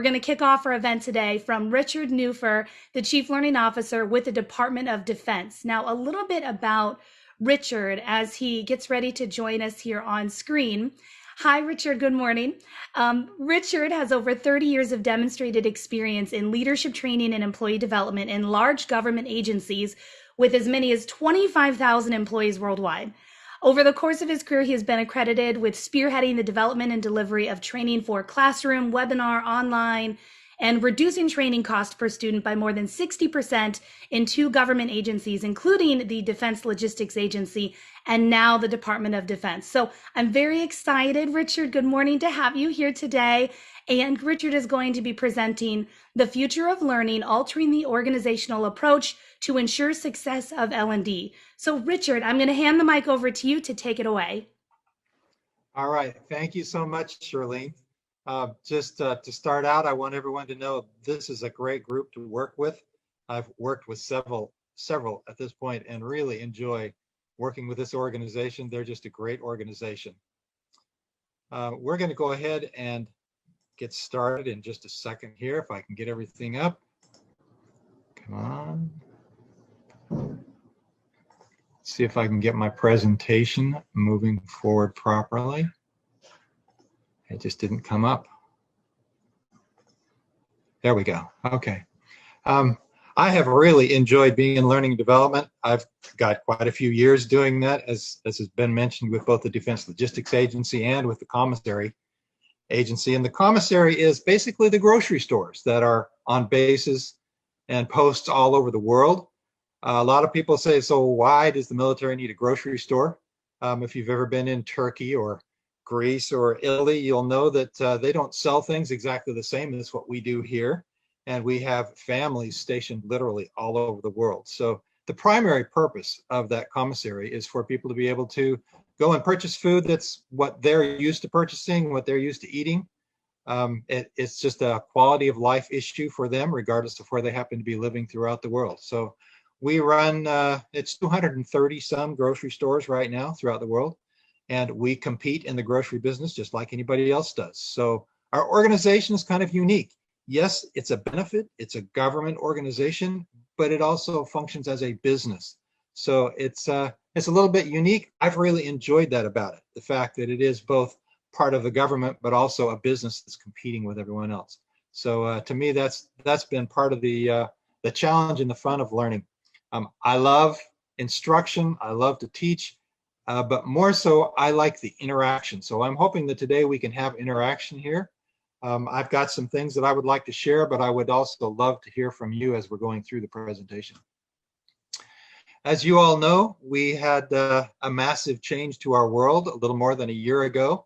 We're going to kick off our event today from Richard Nuffer, the Chief Learning Officer with the Department of Defense. Now, a little bit about Richard as he gets ready to join us here on screen. Hi, Richard. Good morning. Richard has over 30 years of demonstrated experience in leadership training and employee development in large government agencies with as many as 25,000 employees worldwide. Over the course of his career, he has been accredited with spearheading the development and delivery of training for classroom, webinar, online, and reducing training cost per student by more than 60% in 2 government agencies, including the Defense Logistics Agency and now the Department of Defense. So I'm very excited, Richard. Good morning to have you here today. And Richard is going to be presenting The Future of Learning, Altering the Organizational Approach to Ensure Success of L&D. So Richard, I'm going to hand the mic over to you to take it away. All right. Thank you so much, Shirlene. Just to start out, I want everyone to know this is a great group to work with. I've worked with several at this point and really enjoy working with this organization. They're just a great organization. We're going to go ahead and get started in just a second here, if I can get everything up. Come on. See if I can get my presentation moving forward properly. It just didn't come up. There we go. Okay. I have really enjoyed being in learning and development. I've got quite a few years doing that, as has been mentioned, with both the Defense Logistics Agency and with the Commissary Agency. And the Commissary is basically the grocery stores that are on bases and posts all over the world. A lot of people say, so why does the military need a grocery store? If you've ever been in Turkey or Greece or Italy, you'll know that they don't sell things exactly the same as what we do here. And we have families stationed literally all over the world. So the primary purpose of that commissary is for people to be able to go and purchase food that's what they're used to purchasing, what they're used to eating. It's just a quality of life issue for them, regardless of where they happen to be living throughout the world. So we run, it's 230 some grocery stores right now throughout the world. And we compete in the grocery business just like anybody else does. So our organization is kind of unique. Yes, it's a benefit, it's a government organization, but it also functions as a business. So it's a little bit unique. I've really enjoyed that about it, the fact that it is both part of the government, but also a business that's competing with everyone else. So to me, that's been part of the challenge and the fun of learning. I love instruction, I love to teach, but more so, I like the interaction. So I'm hoping that today we can have interaction here. I've got some things that I would like to share, but I would also love to hear from you as we're going through the presentation. As you all know, we had a massive change to our world a little more than a year ago.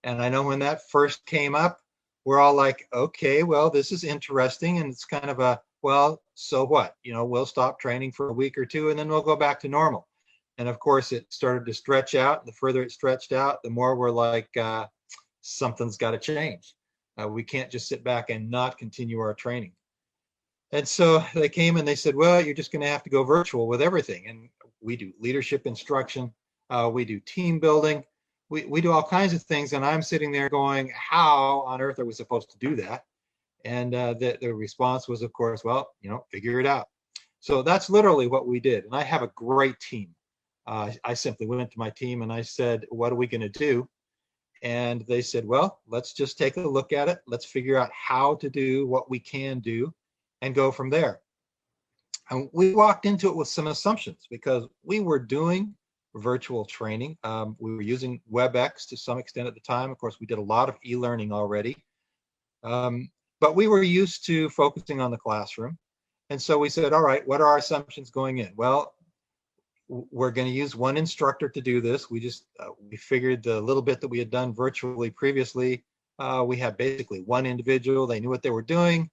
And I know when that first came up, we're all like, okay, well, this is interesting. And it's kind of a, well, so what? You know, we'll stop training for a week or two and then we'll go back to normal. And of course, it started to stretch out. The further it stretched out, the more we're like, something's got to change. We can't just sit back and not continue our training. And so they came and they said, well, you're just going to have to go virtual with everything. And we do leadership instruction. We do team building. We do all kinds of things. And I'm sitting there going, how on earth are we supposed to do that? And the response was, of course, well, you know, figure it out. So that's literally what we did. And I have a great team. I simply went to my team and I said, what are we going to do? And they said, well, let's just take a look at it. Let's figure out how to do what we can do and go from there. And we walked into it with some assumptions because we were doing virtual training. We were using WebEx to some extent at the time. Of course, we did a lot of e-learning already. But we were used to focusing on the classroom. And so we said, all right, what are our assumptions going in? Well, we're going to use one instructor to do this. We figured the little bit that we had done virtually previously, we had basically one individual. They knew what they were doing.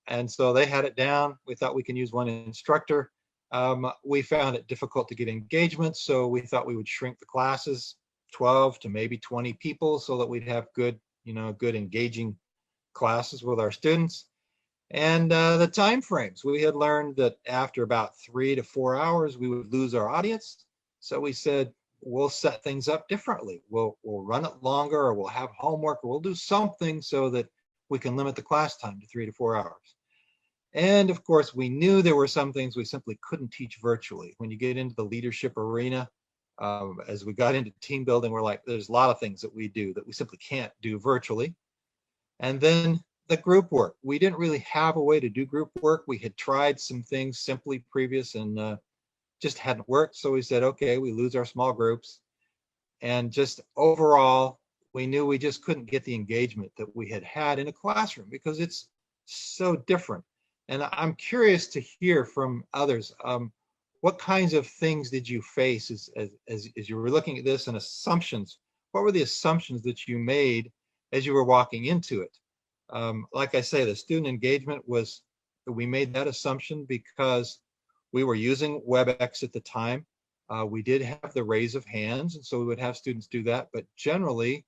And so they had it down. We thought we can use one instructor. We found it difficult to get engagement. So we thought we would shrink the classes, 12 to maybe 20 people, so that we'd have good engaging classes with our students. And the time frames, we had learned that after about 3 to 4 hours, we would lose our audience. So we said, we'll set things up differently. We'll run it longer, or we'll have homework, or we'll do something so that we can limit the class time to 3 to 4 hours. And of course, we knew there were some things we simply couldn't teach virtually. When you get into the leadership arena, as we got into team building, we're like, there's a lot of things that we do that we simply can't do virtually. And then the group work. We didn't really have a way to do group work. We had tried some things simply previous and just hadn't worked. So we said, okay, we lose our small groups. And just overall, we knew we just couldn't get the engagement that we had had in a classroom because it's so different. And I'm curious to hear from others. What kinds of things did you face as you were looking at this, and assumptions? What were the assumptions that you made as you were walking into it? Like I say, the student engagement was, we made that assumption because we were using WebEx at the time. We did have the raise of hands, and so we would have students do that. But generally,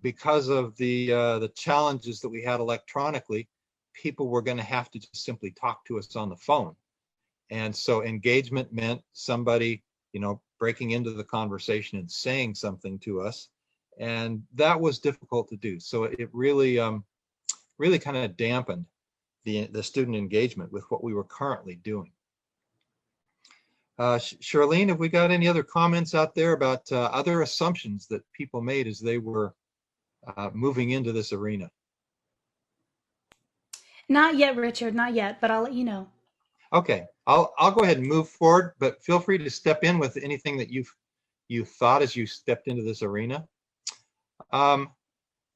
because of the challenges that we had electronically, people were going to have to just simply talk to us on the phone. And so engagement meant somebody, breaking into the conversation and saying something to us. And that was difficult to do. So it really, really kind of dampened the student engagement with what we were currently doing. Charlene, have we got any other comments out there about other assumptions that people made as they were moving into this arena? Not yet, Richard, not yet, but I'll let you know. Okay, I'll go ahead and move forward, but feel free to step in with anything that you thought as you stepped into this arena.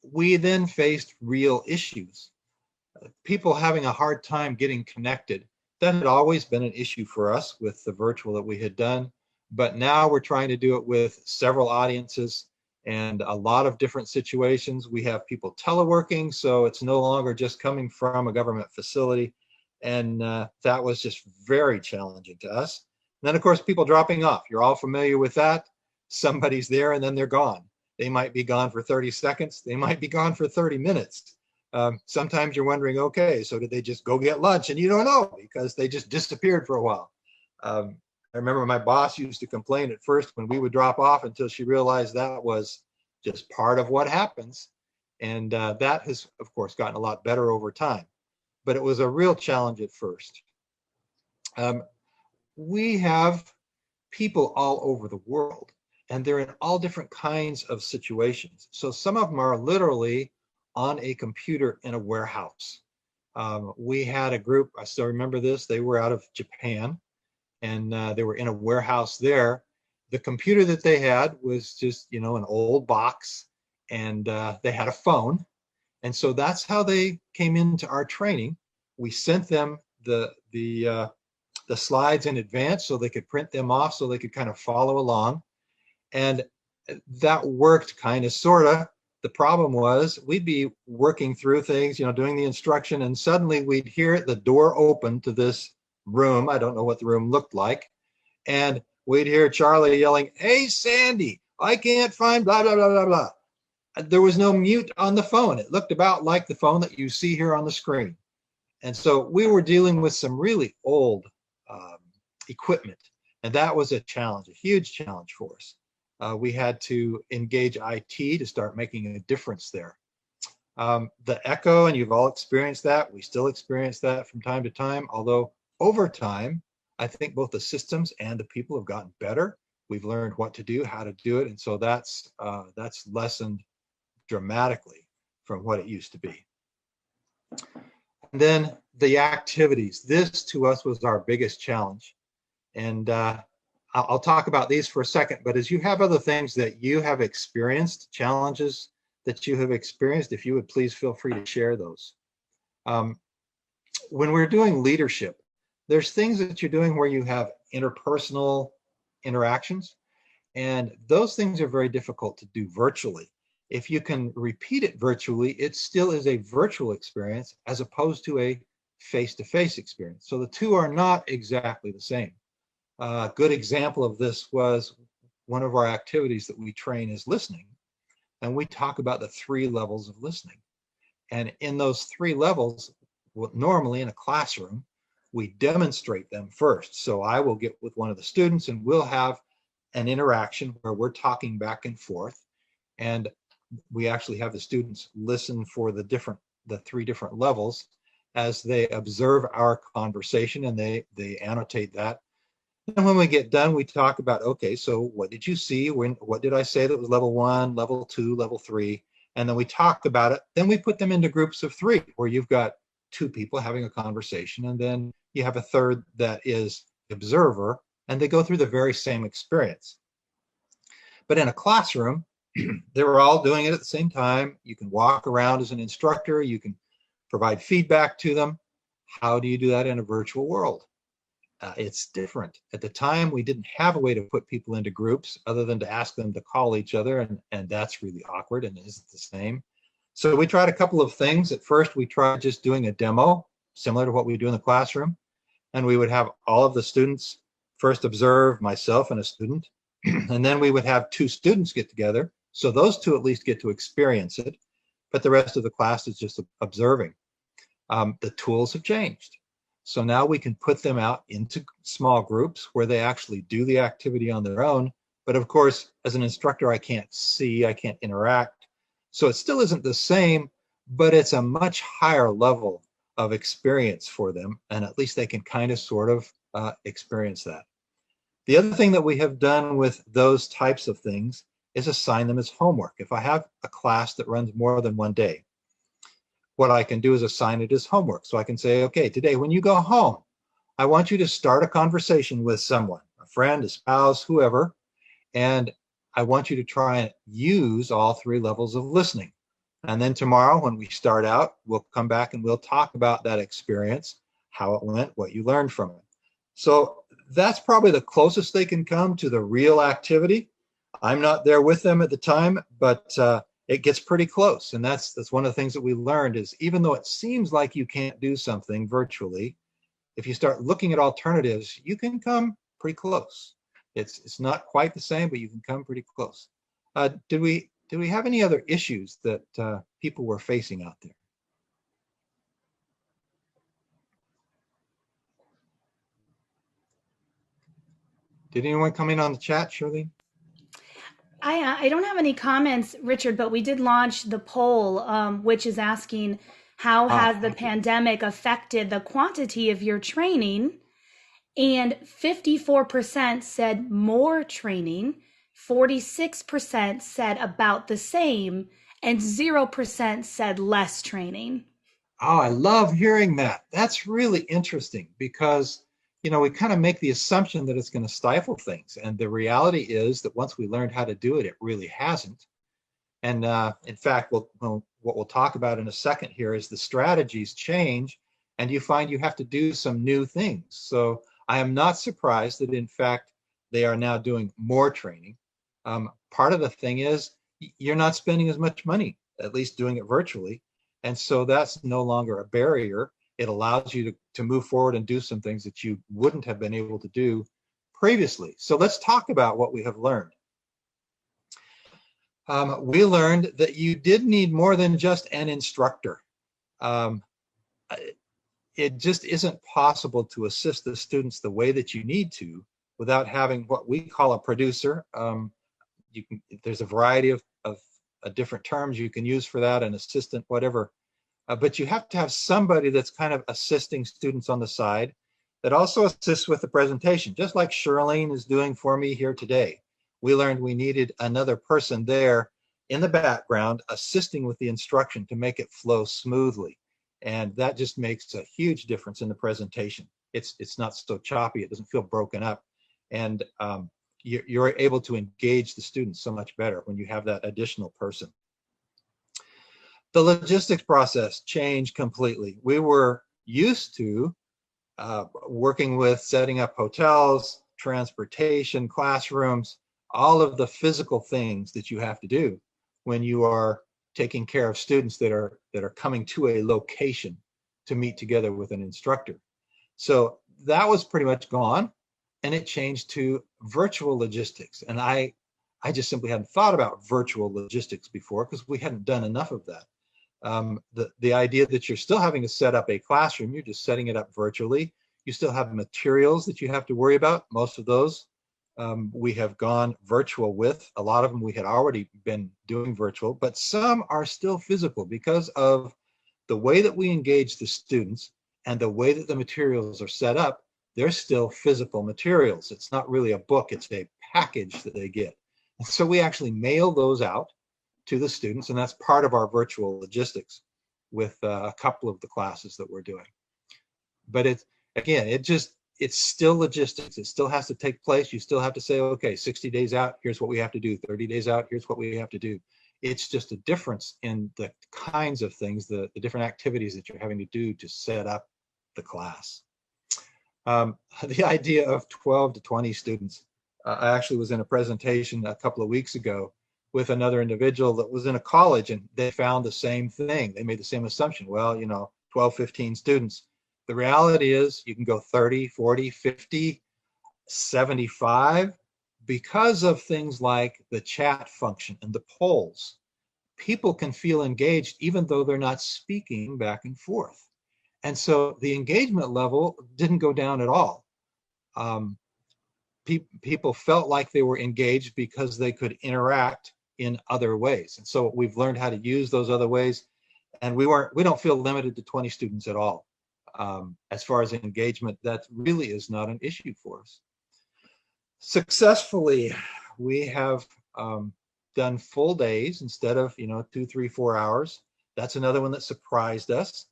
We then faced real issues. People having a hard time getting connected. That had always been an issue for us with the virtual that we had done, but now we're trying to do it with several audiences and a lot of different situations. We have people teleworking, so it's no longer just coming from a government facility. And that was just very challenging to us. And then, of course, people dropping off. You're all familiar with that. Somebody's there and then they're gone. They might be gone for 30 seconds. They might be gone for 30 minutes. Sometimes you're wondering, okay, so did they just go get lunch? And you don't know because they just disappeared for a while. I remember my boss used to complain at first when we would drop off until she realized that was just part of what happens. And that has, of course, gotten a lot better over time. But it was a real challenge at first. We have people all over the world, and they're in all different kinds of situations. So some of them are literally on a computer in a warehouse. We had a group, I still remember this, they were out of Japan, and they were in a warehouse there. The computer that they had was just, an old box, and they had a phone. And so that's how they came into our training. We sent them the slides in advance so they could print them off so they could kind of follow along. And that worked kind of, sort of. The problem was we'd be working through things, doing the instruction, and suddenly we'd hear the door open to this room. I don't know what the room looked like. And we'd hear Charlie yelling, "Hey, Sandy, I can't find blah, blah, blah, blah, blah." There was no mute on the phone. It looked about like the phone that you see here on the screen. And so we were dealing with some really old equipment. And that was a challenge, a huge challenge for us. We had to engage IT to start making a difference there. The echo, and you've all experienced that. We still experience that from time to time, although over time, I think both the systems and the people have gotten better. We've learned what to do, how to do it. And so that's lessened dramatically from what it used to be. And then the activities. This to us was our biggest challenge. And I'll talk about these for a second, but as you have other things that you have experienced, challenges that you have experienced, if you would please feel free to share those. When we're doing leadership, there's things that you're doing where you have interpersonal interactions, and those things are very difficult to do virtually. If you can repeat it virtually, it still is a virtual experience as opposed to a face-to-face experience. So the two are not exactly the same. A good example of this was one of our activities that we train is listening. And we talk about the 3 levels of listening. And in those 3 levels, normally in a classroom, we demonstrate them first. So I will get with one of the students and we'll have an interaction where we're talking back and forth. And we actually have the students listen for the three different levels as they observe our conversation, and they annotate that. And when we get done, we talk about, okay, so what did you see? What did I say that was level 1, level 2, level 3? And then we talk about it. Then we put them into groups of 3, where you've got 2 people having a conversation, and then you have a third that is the observer, and they go through the very same experience. But in a classroom, they were all doing it at the same time. You can walk around as an instructor. You can provide feedback to them. How do you do that in a virtual world? It's different. At the time, we didn't have a way to put people into groups other than to ask them to call each other, and that's really awkward and isn't the same. So we tried a couple of things. At first, we tried just doing a demo, similar to what we do in the classroom, and we would have all of the students first observe, myself and a student, and then we would have 2 students get together. So those 2 at least get to experience it, but the rest of the class is just observing. The tools have changed. So now we can put them out into small groups where they actually do the activity on their own. But of course, as an instructor, I can't see, I can't interact. So it still isn't the same, but it's a much higher level of experience for them. And at least they can kind of sort of experience that. The other thing that we have done with those types of things is assign them as homework. If I have a class that runs more than one day, what I can do is assign it as homework. So I can say, okay, today when you go home, I want you to start a conversation with someone, a friend, a spouse, whoever, and I want you to try and use all 3 levels of listening. And then tomorrow when we start out, we'll come back and we'll talk about that experience, how it went, what you learned from it. So that's probably the closest they can come to the real activity. I'm not there with them at the time, but it gets pretty close. And that's one of the things that we learned is, even though it seems like you can't do something virtually, if you start looking at alternatives, you can come pretty close. It's not quite the same, but you can come pretty close. Did we have any other issues that people were facing out there? Did anyone come in on the chat, Shirley? I don't have any comments, Richard, but we did launch the poll, which is asking how has the Thank you. pandemic affected the quantity of your training? And 54% said more training, 46% said about the same, and 0% said less training. Oh, I love hearing that. That's really interesting because, we kind of make the assumption that it's going to stifle things. And the reality is that once we learned how to do it, it really hasn't. And in fact, what we'll talk about in a second here is the strategies change and you find you have to do some new things. So I am not surprised that, in fact, they are now doing more training. Part of the thing is you're not spending as much money, at least doing it virtually. And so that's no longer a barrier. It allows you to move forward and do some things that you wouldn't have been able to do previously. So let's talk about what we have learned. We learned that you did need more than just an instructor. Um, it just isn't possible to assist the students the way that you need to without having what we call a producer. There's a variety of different terms you can use for that, an assistant, whatever. But you have to have somebody that's kind of assisting students on the side that also assists with the presentation, just like Charlene is doing for me here today. We learned we needed another person there in the background assisting with the instruction to make it flow smoothly. And that just makes a huge difference in the presentation. It's not so choppy, it doesn't feel broken up. And you're able to engage the students so much better when you have that additional person. The logistics process changed completely. We were used to working with setting up hotels, transportation, classrooms, all of the physical things that you have to do when you are taking care of students that are coming to a location to meet together with an instructor. So that was pretty much gone, and it changed to virtual logistics. And I just simply hadn't thought about virtual logistics before because we hadn't done enough of that. The idea that you're still having to set up a classroom, you're just setting it up virtually. You still have materials that you have to worry about. Most of those we have gone virtual with. A lot of them we had already been doing virtual, but some are still physical because of the way that we engage the students and the way that the materials are set up. They're still physical materials. It's not really a book, it's a package that they get. And so we actually mail those out to the students, and that's part of our virtual logistics with a couple of the classes that we're doing. But it's, again, it's still logistics. It still has to take place. You still have to say, okay, 60 days out, here's what we have to do. 30 days out, here's what we have to do. It's just a difference in the kinds of things, the different activities that you're having to do to set up the class. The idea of 12 to 20 students. I actually was in a presentation a couple of weeks ago with another individual that was in a college, and they found the same thing. They made the same assumption. Well, 12, 15 students. The reality is you can go 30, 40, 50, 75 because of things like the chat function and the polls. People can feel engaged even though they're not speaking back and forth. And so the engagement level didn't go down at all. People felt like they were engaged because they could interact in other ways. And so we've learned how to use those other ways. And we don't feel limited to 20 students at all. As far as engagement, that really is not an issue for us. Successfully, we have done full days instead of 2, 3, 4 hours. That's another one that surprised us.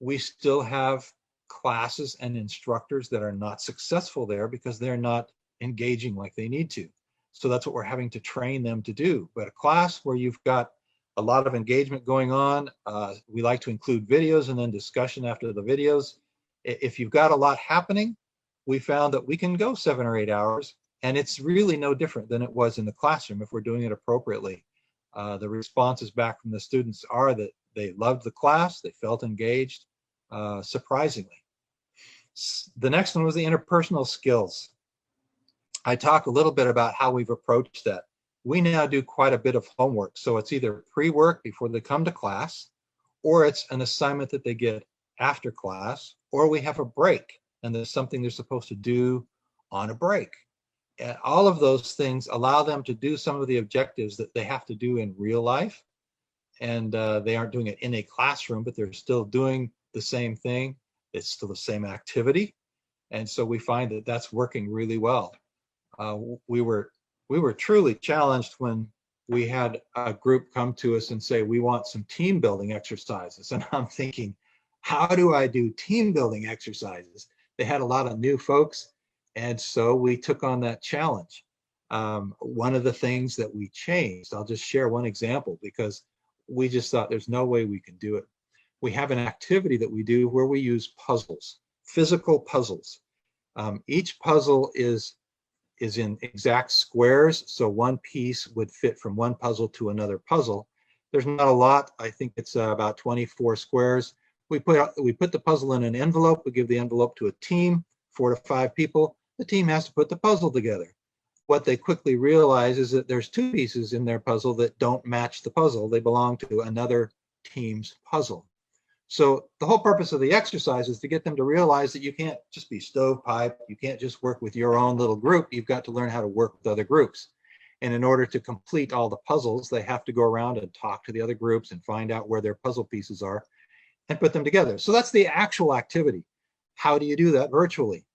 We still have classes and instructors that are not successful there because they're not engaging like they need to. So that's what we're having to train them to do. But a class where you've got a lot of engagement going on, we like to include videos and then discussion after the videos. If you've got a lot happening, we found that we can go 7 or 8 hours, and it's really no different than it was in the classroom if we're doing it appropriately. The responses back from the students are that they loved the class, they felt engaged, surprisingly. The next one was the interpersonal skills. I talk a little bit about how we've approached that. We now do quite a bit of homework. So it's either pre-work before they come to class, or it's an assignment that they get after class, or we have a break and there's something they're supposed to do on a break. And all of those things allow them to do some of the objectives that they have to do in real life. And they aren't doing it in a classroom, but they're still doing the same thing. It's still the same activity. And so we find that that's working really well. We were truly challenged when we had a group come to us and say, we want some team building exercises. And I'm thinking, how do I do team building exercises? They had a lot of new folks. And so we took on that challenge. One of the things that we changed, I'll just share one example because we just thought there's no way we can do it. We have an activity that we do where we use puzzles, physical puzzles. Each puzzle is in exact squares, so one piece would fit from one puzzle to another puzzle. There's not a lot. I think it's about 24 squares. We put the puzzle in an envelope. We give the envelope to a team, 4 to 5 people. The team has to put the puzzle together. What they quickly realize is that there's 2 pieces in their puzzle that don't match the puzzle. They belong to another team's puzzle. So the whole purpose of the exercise is to get them to realize that you can't just be stovepipe. You can't just work with your own little group. You've got to learn how to work with other groups. And in order to complete all the puzzles, they have to go around and talk to the other groups and find out where their puzzle pieces are and put them together. So that's the actual activity. How do you do that virtually?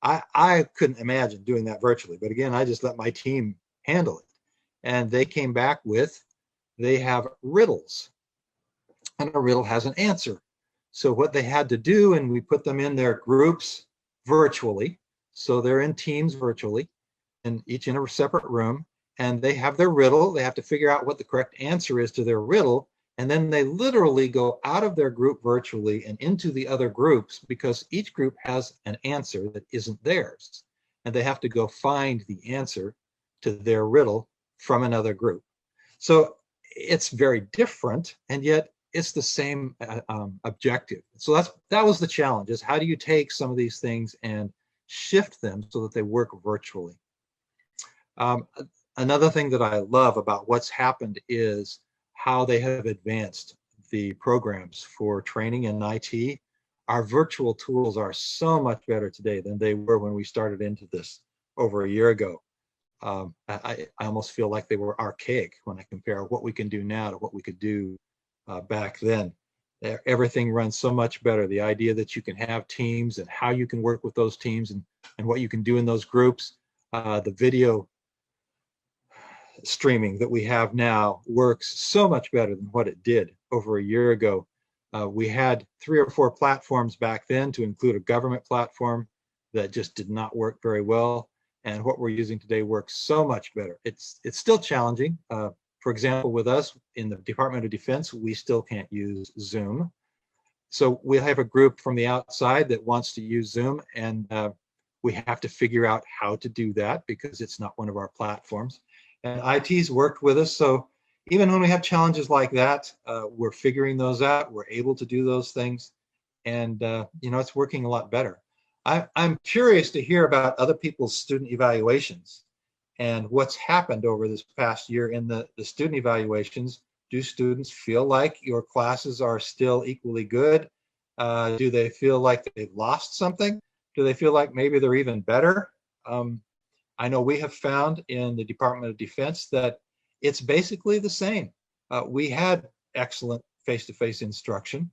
I couldn't imagine doing that virtually, but again, I just let my team handle it. And they came back with, they have riddles. And a riddle has an answer. So what they had to do, and we put them in their groups virtually. So they're in teams virtually, and each in a separate room. And they have their riddle. They have to figure out what the correct answer is to their riddle. And then they literally go out of their group virtually and into the other groups because each group has an answer that isn't theirs. And they have to go find the answer to their riddle from another group. So it's very different, and yet it's the same objective. So that was the challenge, is how do you take some of these things and shift them so that they work virtually? Another thing that I love about what's happened is how they have advanced the programs for training in IT. Our virtual tools are so much better today than they were when we started into this over a year ago. I almost feel like they were archaic when I compare what we can do now to what we could do back then. Everything runs so much better. The idea that you can have teams and how you can work with those teams and what you can do in those groups. The video streaming that we have now works so much better than what it did over a year ago. We had 3 or 4 platforms back then, to include a government platform, that just did not work very well. And what we're using today works so much better. It's still challenging. For example, with us in the Department of Defense, we still can't use Zoom. So we have a group from the outside that wants to use Zoom, and we have to figure out how to do that because it's not one of our platforms. And IT's worked with us, so even when we have challenges like that, we're figuring those out. We're able to do those things, and it's working a lot better. I'm curious to hear about other people's student evaluations and what's happened over this past year in the student evaluations. Do students feel like your classes are still equally good? Do they feel like they've lost something? Do they feel like maybe they're even better? I know we have found in the Department of Defense that it's basically the same. We had excellent face-to-face instruction,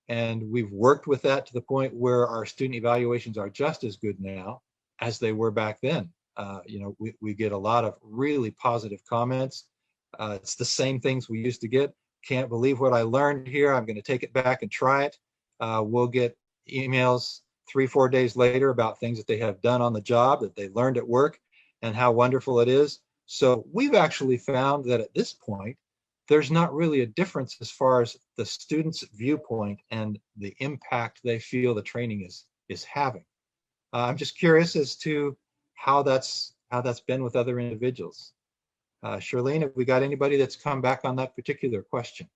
and we've worked with that to the point where our student evaluations are just as good now as they were back then. We get a lot of really positive comments. It's the same things we used to get. Can't believe what I learned here. I'm going to take it back and try it. We'll get emails 3-4 days later about things that they have done on the job, that they learned at work, and how wonderful it is. So we've actually found that at this point, there's not really a difference as far as the student's viewpoint and the impact they feel the training is having. I'm just curious as to how that's been with other individuals. Charlene, have we got anybody that's come back on that particular question?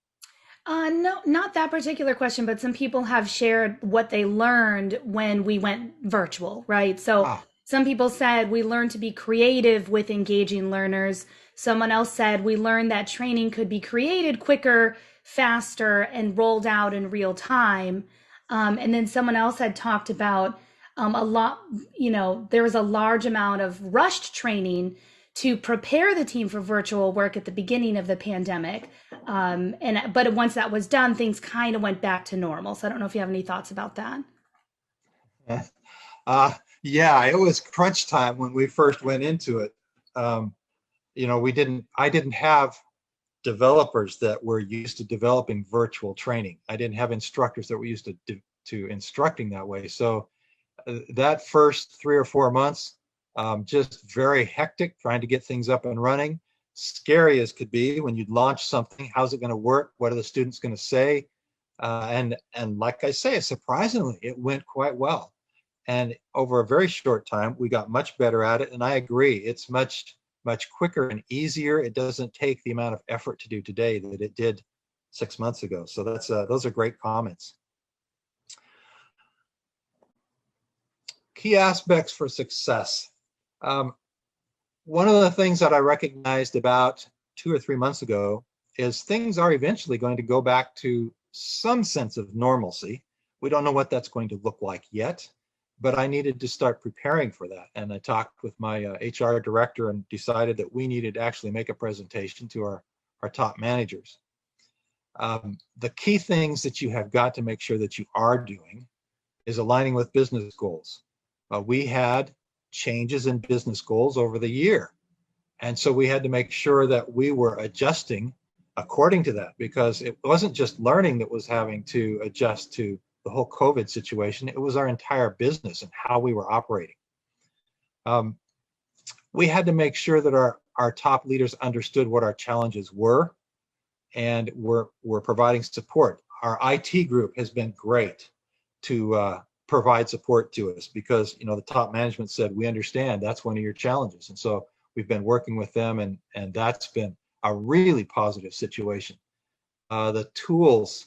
No, not that particular question, but some people have shared what they learned when we went virtual, right? So Ah, some people said we learned to be creative with engaging learners. Someone else said we learned that training could be created quicker, faster, and rolled out in real time. And then someone else had talked about a lot, there was a large amount of rushed training to prepare the team for virtual work at the beginning of the pandemic. But once that was done, things kind of went back to normal. So I don't know if you have any thoughts about that. uh, yeah, it was crunch time when we first went into it. Um, I didn't have developers that were used to developing virtual training. I didn't have instructors that were used to instructing that way. So that first 3 or 4 months, just very hectic, trying to get things up and running. Scary as could be when you launch something. How's it going to work? What are the students going to say? And like I say, surprisingly, it went quite well. And over a very short time, we got much better at it. And I agree, it's much quicker and easier. It doesn't take the amount of effort to do today that it did 6 months ago. So those are great comments. Key aspects for success. Um, One of the things that I recognized about 2 or 3 months ago is things are eventually going to go back to some sense of normalcy. We don't know what that's going to look like yet, but I needed to start preparing for that. And I talked with my HR director and decided that we needed to actually make a presentation to our top managers. The key things that you have got to make sure that you are doing is aligning with business goals. We had changes in business goals over the year. And so we had to make sure that we were adjusting according to that, because it wasn't just learning that was having to adjust to the whole COVID situation. It was our entire business and how we were operating. We had to make sure that our top leaders understood what our challenges were and were providing support. Our IT group has been great to provide support to us because the top management said, we understand that's one of your challenges. And so we've been working with them, and that's been a really positive situation. The tools,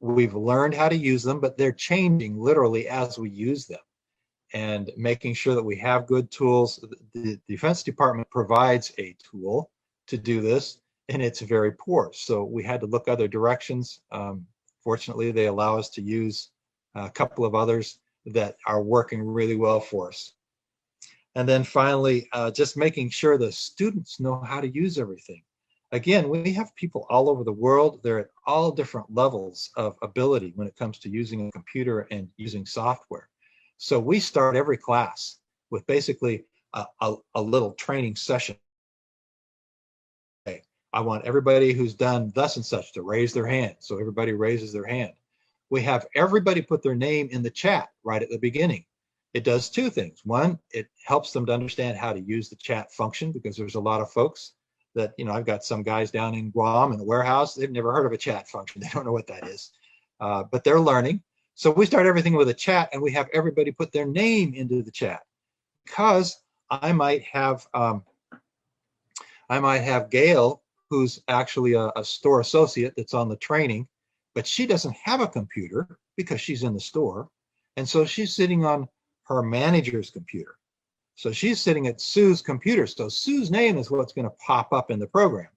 we've learned how to use them, but they're changing literally as we use them, and making sure that we have good tools. The Defense Department provides a tool to do this, and it's very poor. So we had to look other directions. Fortunately, they allow us to use a couple of others that are working really well for us. And then finally, just making sure the students know how to use everything. Again, we have people all over the world. They're at all different levels of ability when it comes to using a computer and using software. So we start every class with basically a little training session. Okay, I want everybody who's done thus and such to raise their hand. So everybody raises their hand. We have everybody put their name in the chat right at the beginning. It does two things. One, it helps them to understand how to use the chat function, because there's a lot of folks that, I've got some guys down in Guam in a warehouse. They've never heard of a chat function. They don't know what that is, but they're learning. So we start everything with a chat, and we have everybody put their name into the chat, because I might have Gail, who's actually a store associate that's on the training, but she doesn't have a computer because she's in the store. And so she's sitting on her manager's computer. So she's sitting at Sue's computer. So Sue's name is what's going to pop up in the program.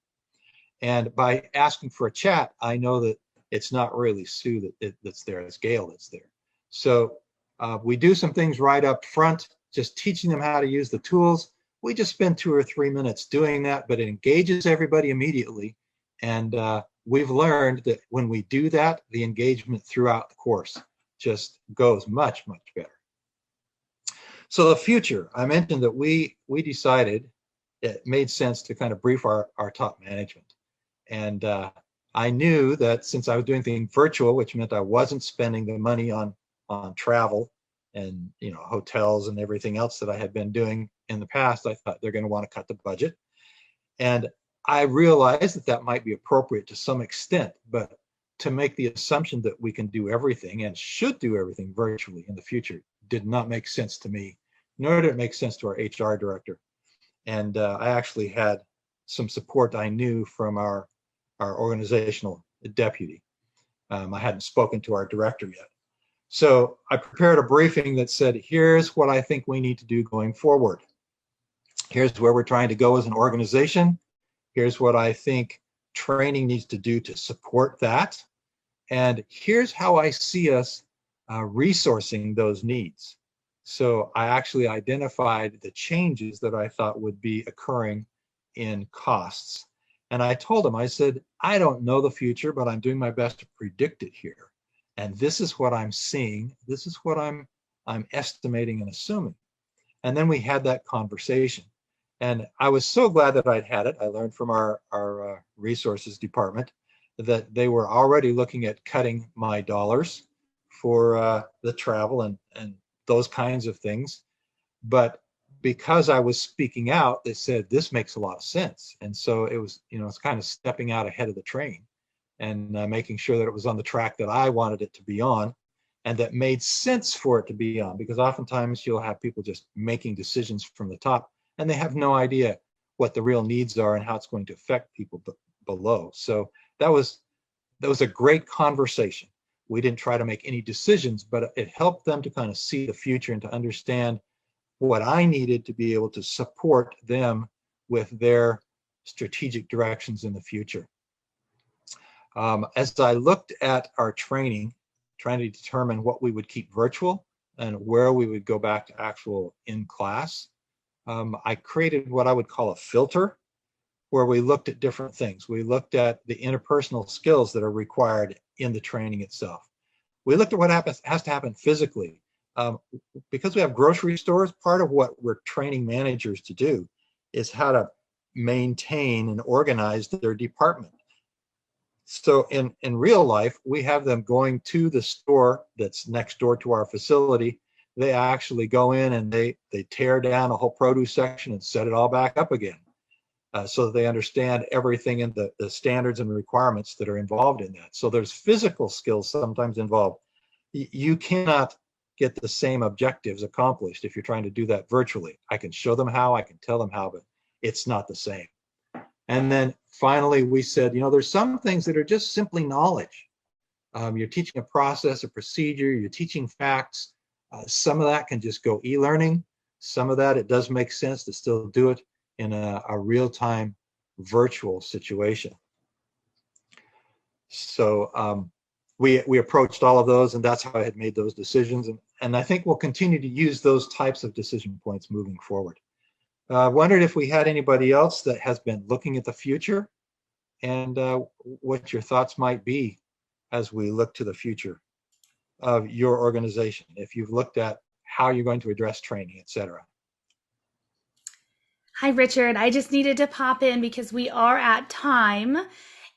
And by asking for a chat, I know that it's not really Sue that's there, it's Gail that's there. So we do some things right up front, just teaching them how to use the tools. We just spend 2 or 3 minutes doing that, but it engages everybody immediately. And we've learned that when we do that, the engagement throughout the course just goes much, much better. So the future, I mentioned that we decided it made sense to kind of brief our top management. And I knew that since I was doing things virtual, which meant I wasn't spending the money on travel and hotels and everything else that I had been doing in the past, I thought they're going to want to cut the budget. And I realized that that might be appropriate to some extent, but to make the assumption that we can do everything and should do everything virtually in the future did not make sense to me, nor did it make sense to our HR director. And I actually had some support I knew from our organizational deputy. I hadn't spoken to our director yet. So I prepared a briefing that said, here's what I think we need to do going forward. Here's where we're trying to go as an organization. Here's what I think training needs to do to support that. And here's how I see us resourcing those needs. So I actually identified the changes that I thought would be occurring in costs. And I told him, I said, I don't know the future, but I'm doing my best to predict it here. And this is what I'm seeing. This is what I'm estimating and assuming. And then we had that conversation. And I was so glad that I'd had it. I learned from our resources department that they were already looking at cutting my dollars for the travel and those kinds of things. But because I was speaking out, they said, this makes a lot of sense. And so it was, it's kind of stepping out ahead of the train and making sure that it was on the track that I wanted it to be on and that made sense for it to be on, because oftentimes you'll have people just making decisions from the top and they have no idea what the real needs are and how it's going to affect people below. So that was a great conversation. We didn't try to make any decisions, but it helped them to kind of see the future and to understand what I needed to be able to support them with their strategic directions in the future. As I looked at our training, trying to determine what we would keep virtual and where we would go back to actual in class, I created what I would call a filter, where we looked at different things. We looked at the interpersonal skills that are required in the training itself. We looked at what has to happen physically. Because we have grocery stores, part of what we're training managers to do is how to maintain and organize their department. So in real life, we have them going to the store that's next door to our facility. They actually go in and they tear down a whole produce section and set it all back up again. So that they understand everything and the standards and requirements that are involved in that. So there's physical skills sometimes involved. You cannot get the same objectives accomplished if you're trying to do that virtually. I can show them how, I can tell them how, but it's not the same. And then finally, we said, there's some things that are just simply knowledge. You're teaching a process, a procedure, you're teaching facts. Some of that can just go e-learning. Some of that, it does make sense to still do it in a real-time virtual situation. So we approached all of those, and that's how I had made those decisions. And I think we'll continue to use those types of decision points moving forward. I wondered if we had anybody else that has been looking at the future and what your thoughts might be as we look to the future of your organization, if you've looked at how you're going to address training, et cetera. Hi, Richard. I just needed to pop in because we are at time,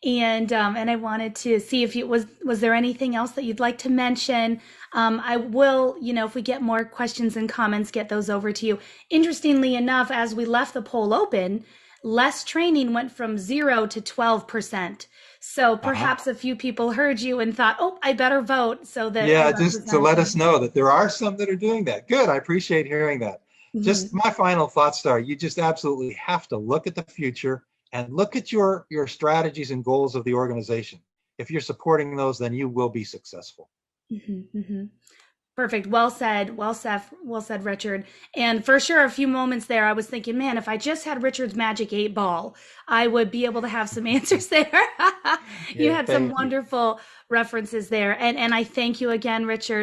and I wanted to see if you was there anything else that you'd like to mention. I will, if we get more questions and comments, get those over to you. Interestingly enough, as we left the poll open, less training went from 0 to 12%. So Uh-huh. perhaps a few people heard you and thought, "Oh, I better vote so that a Yeah, just to let us representative." know that there are some that are doing that. Good. I appreciate hearing that. Just Mhm. my final thoughts are you just absolutely have to look at the future and look at your strategies and goals of the organization. If you're supporting those, then you will be successful. Mhm, mhm. Perfect. Well said. Well said, Richard. And for sure, a few moments there, I was thinking, man, if I just had Richard's magic 8 ball, I would be able to have some answers there. You Yeah, had some thank you. wonderful references there. And I thank you again, Richard.